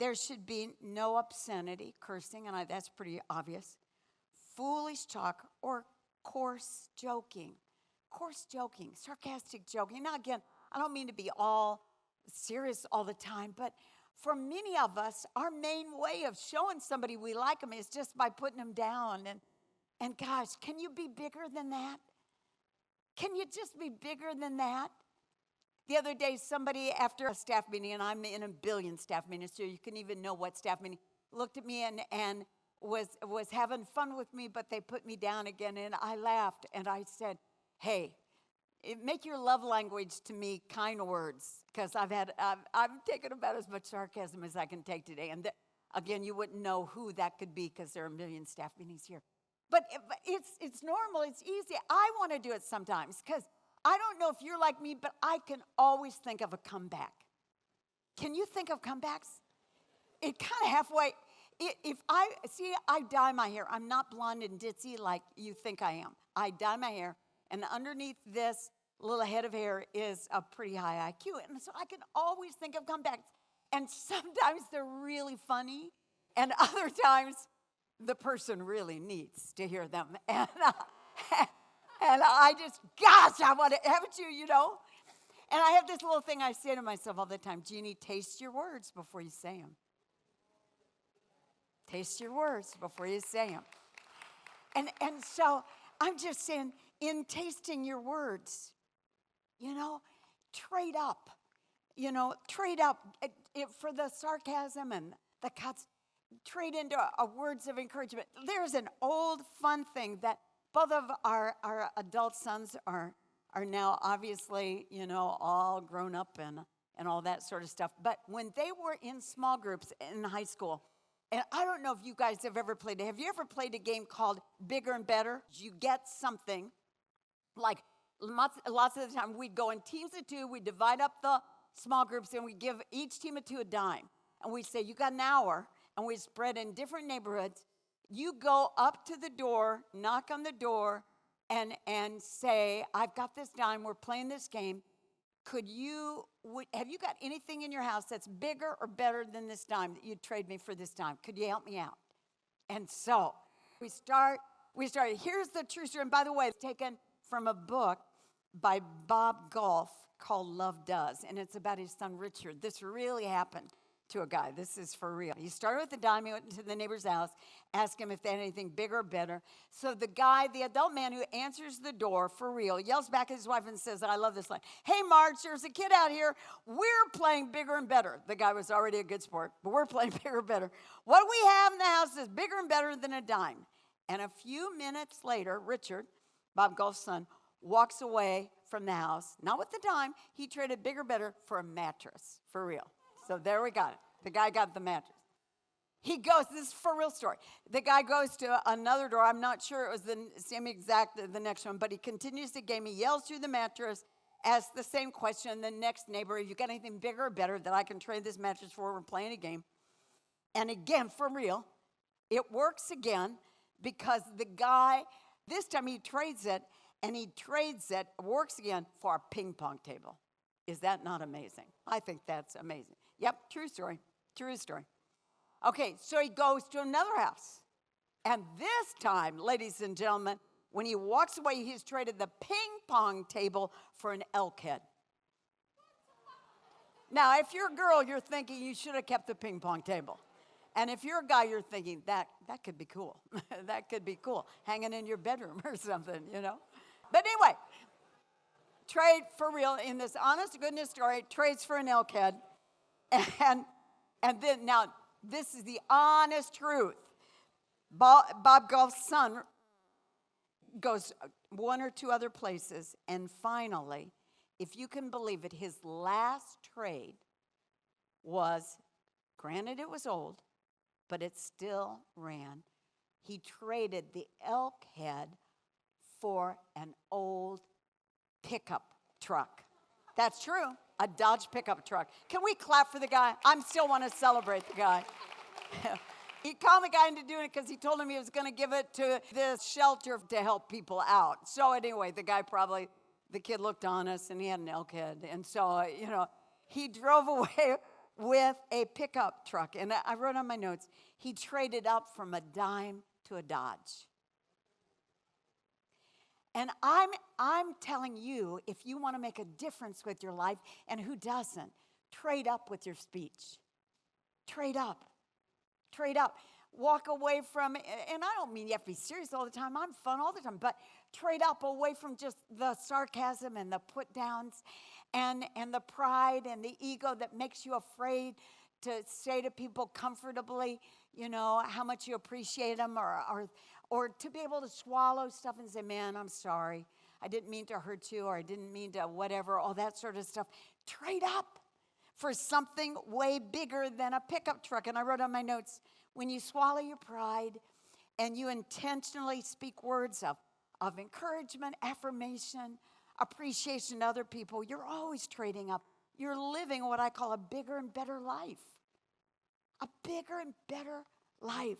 There should be no obscenity, cursing, and that's pretty obvious. Foolish talk or coarse joking. Coarse joking, sarcastic joking. Now, again, I don't mean to be all serious all the time, but for many of us, our main way of showing somebody we like them is just by putting them down. And gosh, can you be bigger than that? Can you just be bigger than that? The other day, somebody after a staff meeting, and I'm in a billion staff meetings, so you can even know what staff meeting, looked at me and was having fun with me, but they put me down again, and I laughed, and I said, hey, make your love language to me kind words, because I've taken about as much sarcasm as I can take today. And again, you wouldn't know who that could be because there are a million staff meetings here. But it's normal, it's easy. I want to do it sometimes because I don't know if you're like me, but I can always think of a comeback. Can you think of comebacks? It kind of halfway. I dye my hair. I'm not blonde and ditzy like you think I am. I dye my hair, and underneath this little head of hair is a pretty high IQ. And so I can always think of comebacks. And sometimes they're really funny, and other times the person really needs to hear them. And I just, gosh, I want to, haven't you, And I have this little thing I say to myself all the time, Jeannie, taste your words before you say them. Taste your words before you say them. And so I'm just saying, in tasting your words, trade up. Trade up for the sarcasm and the cuts. Trade into words of encouragement. There's an old fun thing that both of our adult sons are now obviously, all grown up and all that sort of stuff. But when they were in small groups in high school, and I don't know if you guys have ever played it. Have you ever played a game called Bigger and Better? You get something, like lots of the time we'd go in teams of two, we'd divide up the small groups, and we give each team of two a dime. And we say, you got an hour, and we spread in different neighborhoods. You go up to the door, knock on the door, and say, I've got this dime, we're playing this game. Have you got anything in your house that's bigger or better than this dime that you'd trade me for this dime? Could you help me out? And so we started. Here's the true story. And by the way, it's taken from a book by Bob Golf called Love Does. And it's about his son, Richard. This really happened to a guy. This is for real. He started with a dime. He went to the neighbor's house, asked him if they had anything bigger or better. So the guy, the adult man who answers the door for real, yells back at his wife and says, I love this line, hey, Marge, there's a kid out here. We're playing bigger and better. The guy was already a good sport, but we're playing bigger and better. What we have in the house is bigger and better than a dime. And a few minutes later, Richard, Bob Golf's son, walks away from the house, not with the dime. He traded bigger, better for a mattress, for real. So there we got it. The guy got the mattress. He goes, this is for real story. The guy goes to another door. I'm not sure it was the same exact, the next one, but he continues the game. He yells through the mattress, asks the same question. The next neighbor, have you got anything bigger or better that I can trade this mattress for? We're playing a game. And again, for real, it works again because the guy, this time he trades it, and he trades it, works again, for a ping pong table. Is that not amazing? I think that's amazing. Yep, true story. True story. Okay, so he goes to another house. And this time, ladies and gentlemen, when he walks away, he's traded the ping pong table for an elk head. Now, if you're a girl, you're thinking you should have kept the ping pong table. And if you're a guy, you're thinking, that could be cool. That could be cool. Hanging in your bedroom or something, But anyway, trade for real in this honest to goodness story, trades for an elk head. And then, now, this is the honest truth. Bob Golf's son goes one or two other places, and finally, if you can believe it, his last trade was, granted it was old, but it still ran. He traded the elk head for an old pickup truck. That's true. A Dodge pickup truck. Can we clap for the guy? I still want to celebrate the guy. He called the guy into doing it because he told him he was going to give it to this shelter to help people out. So anyway, the kid looked honest and he had an elk head. And so, he drove away with a pickup truck. And I wrote on my notes, he traded up from a dime to a Dodge. And I'm telling you, if you want to make a difference with your life, and who doesn't, trade up with your speech. Trade up. Trade up. Walk away from, and I don't mean you have to be serious all the time. I'm fun all the time. But trade up away from just the sarcasm and the put downs and the pride and the ego that makes you afraid to say to people comfortably, how much you appreciate them, or to be able to swallow stuff and say, man, I'm sorry. I didn't mean to hurt you, or I didn't mean to whatever, all that sort of stuff. Trade up for something way bigger than a pickup truck. And I wrote on my notes, when you swallow your pride and you intentionally speak words of encouragement, affirmation, appreciation to other people, you're always trading up. You're living what I call a bigger and better life. A bigger and better life.